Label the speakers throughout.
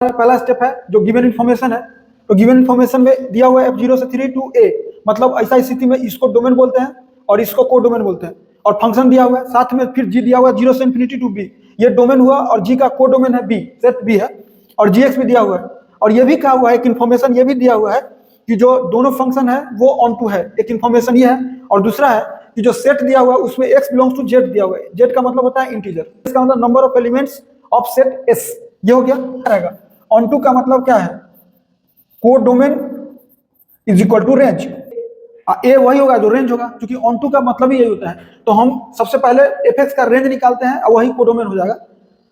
Speaker 1: पहला स्टेप है जो गिवन इन्फॉर्मेशन है, तो गिवन इन्फॉर्मेशन में दिया हुआ है f0 से 3 टू a, मतलब ऐसा स्थिति में इसको डोमेन बोलते हैं और इसको को डोमेन बोलते हैं। और फंक्शन दिया हुआ है, साथ में फिर g दिया हुआ है 0 से इन्फिनिटी टू b, ये डोमेन हुआ और g का को डोमेन है b, सेट b है, और gx भी दिया हुआ है। और ये भी कहा हुआ है कि इन्फॉर्मेशन ये भी दिया हुआ है कि जो दोनों फंक्शन है वो ऑन टू है, एक इन्फॉर्मेशन ये है। और दूसरा है कि जो सेट दिया हुआ है उसमें x बिलोंग्स टू z दिया हुआ है, z का मतलब होता है इंटीजर, इसका मतलब number of elements of set s, ये हो गया रहेगा। ऑन टू का मतलब क्या है, को domain is equal to range, ए वही होगा जो रेंज होगा, क्योंकि ऑन टू का मतलब ही यही होता है। तो हम सबसे पहले एफ का रेंज निकालते हैं और वही को डोमेन हो जाएगा।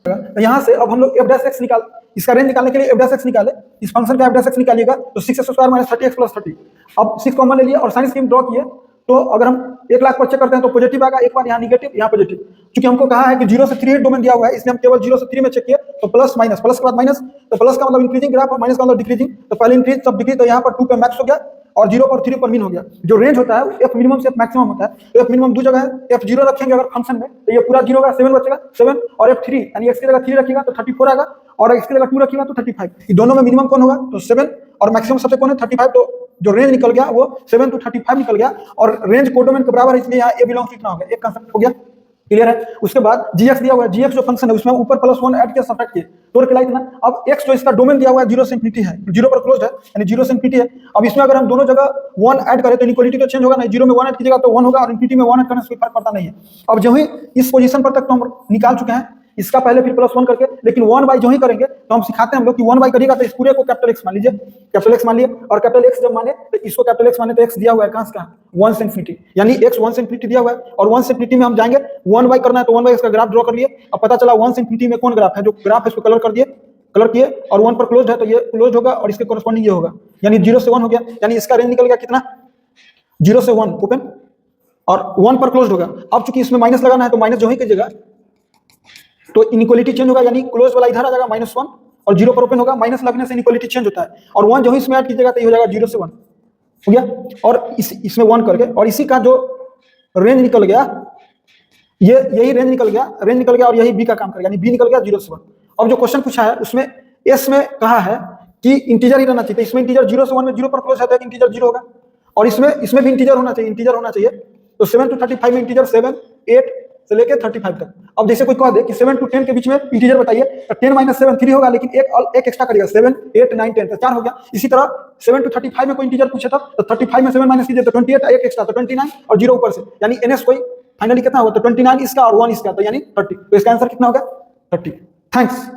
Speaker 1: तो यहाँ से अब हम लोग f' निकाल, इसका रेंज निकालने के लिए f' निकाले, इस फंक्शन का f' निकालिएगा तो 6x² - 30x + 30। अब 6 कॉमन ले लिए और साइन स्कीम ड्रॉ किए, तो अगर हम 1 लाख पर चेक करते हैं तो पॉजिटिव आएगा, एक बार यहाँ निगेटिव यहाँ पॉजिटिव। क्योंकि हमको कहा है कि 0 से 3 डोमेन दिया हुआ है, इसलिए हम केवल 0 से 3 में चेक किए, तो प्लस माइनस, प्लस के बाद माइनस, तो प्लस का मतलब इंक्रीजिंग ग्राफ और माइनस का मतलब डिक्रीजिंग, तो पहले इंक्रीज तब डिक्रीज, तो यहाँ पर 2 पे मैक्स हो गया और 0 पर 3 पर मीन हो गया। जो रेंज होता है एफ मिनिमम से एफ मैक्सिमम होता है, तो एफ मिनिमम दो जगह है, f0 रखेंगे अगर फंक्शन में तो ये पूरा 0 का 7 बचेगा 7, और f3 यानी x की जगह 3 रखिएगा तो 34 आएगा, और x की जगह 2 रखिएगा तो 35। ये दोनों में मिनिमम कौन होगा, तो 7, और मैक्सिमम सबसे कौन है 35, तो जो रेंज निकल गया वो 7 to 35 निकल गया, और रेंज को डोमेन के बराबर है, इसलिए यहाँ a बिलोंग्स कितना हो गया, एक कांसेप्ट हो गया, क्लियर है। उसके बाद gx दिया हुआ है, gx जो फंक्शन है उसमें ऊपर +1 ऐड किया, सब्ट्रैक्ट किए, तो क्या इतना। अब x जो इसका डोमेन दिया हुआ है 0 से इंफिनिटी है, 0 पर क्लोज्ड है यानी 0 से इंफिनिटी है। अब इसमें अगर हम दोनों जगह 1 ऐड करें तो इनइक्वालिटी तो चेंज होगा नहीं, 0 में 1 ऐड कीजिएगा तो 1 होगा, और इंफिनिटी में 1 ऐड करने से कोई फर्क पड़ता नहीं है। अब जो ही इस पोजीशन पर तक तो हम निकाल चुके हैं, इसका पहले फिर +1 करके, लेकिन 1 जो ही करेंगे तो हम सिखाते हैं हम लोग कि 1 करिएगा तो इस पूरे को कैपिटल X मान लीजिए, कैपिटल X मान लिए, और कैपिटल X जब माने तो इसको कैपिटल X माने तो X दिया हुआ है कहां से कहां, 1 से इंफिनिटी, यानी X 1 से इंफिनिटी दिया हुआ है, और 1 से इंफिनिटी में हम जाएंगे 1 करना है तो 1 इसका ग्राफ ड्रॉ कर लिए। अब पता चला 1 से इंफिनिटी में कौन ग्राफ है, जो ग्राफ है इसको कलर कर दिए, कलर किए, और 1 पर क्लोज्ड है तो ये क्लोज होगा और इसके कॉरेस्पॉन्डिंग ये होगा, यानी 0 से 1 हो गया, यानी इसका रेंज निकल गया कितना, 0 से 1 ओपन, और 1 पर क्लोज्ड होगा। अब चूंकि इसमें माइनस लगाना है तो माइनस जो ही कीजिएगा तो इनइक्वालिटी चेंज होगा, यानी क्लोज वाला इधर आ जाएगा -1, और 0 पर ओपन होगा, माइनस लगने से इनइक्वालिटी चेंज होता है, और 1 जो ही इसमें ऐड कीजिएगा तो ये हो जाएगा 0 से 1 हो गया, और इसमें 1 करके, और इसी का जो रेंज निकल गया, ये यही रेंज निकल गया, और यही बी का काम करेगा, यानी बी निकल गया 0 से 1। अब जो क्वेश्चन पूछा है उसमें एस में कहा है कि इंटीजर ही रहना चाहिए, इसमें इंटीजर 0 से 1 में 0 पर क्लोज है तो इंटीजर 0 होगा, और इसमें भी इंटीजर होना चाहिए, तो 7 to 35 में इंटीजर 7, 8 से लेके 35 तक। अब जैसे कोई कह दे कि 7 to 10 के बीच में इंटीजर बताइए, तो 10 - 7 3 होगा, लेकिन एक एक्स्ट्रा करिएगा, 7, 8, 9, 10 तो 4 हो गया। इसी तरह 7 to 35 में कोई इंटीजर पूछे तो 35 में 7 माइनस कीजिए तो 28, एक एक्स्ट्रा तो 29, और 0 ऊपर से, यानी एनएस कोई फाइनली कितना होगा, तो 29 इसका और 1 इसका, तो यानी 30, तो इसका आंसर कितना होगा 30। थैंक्स।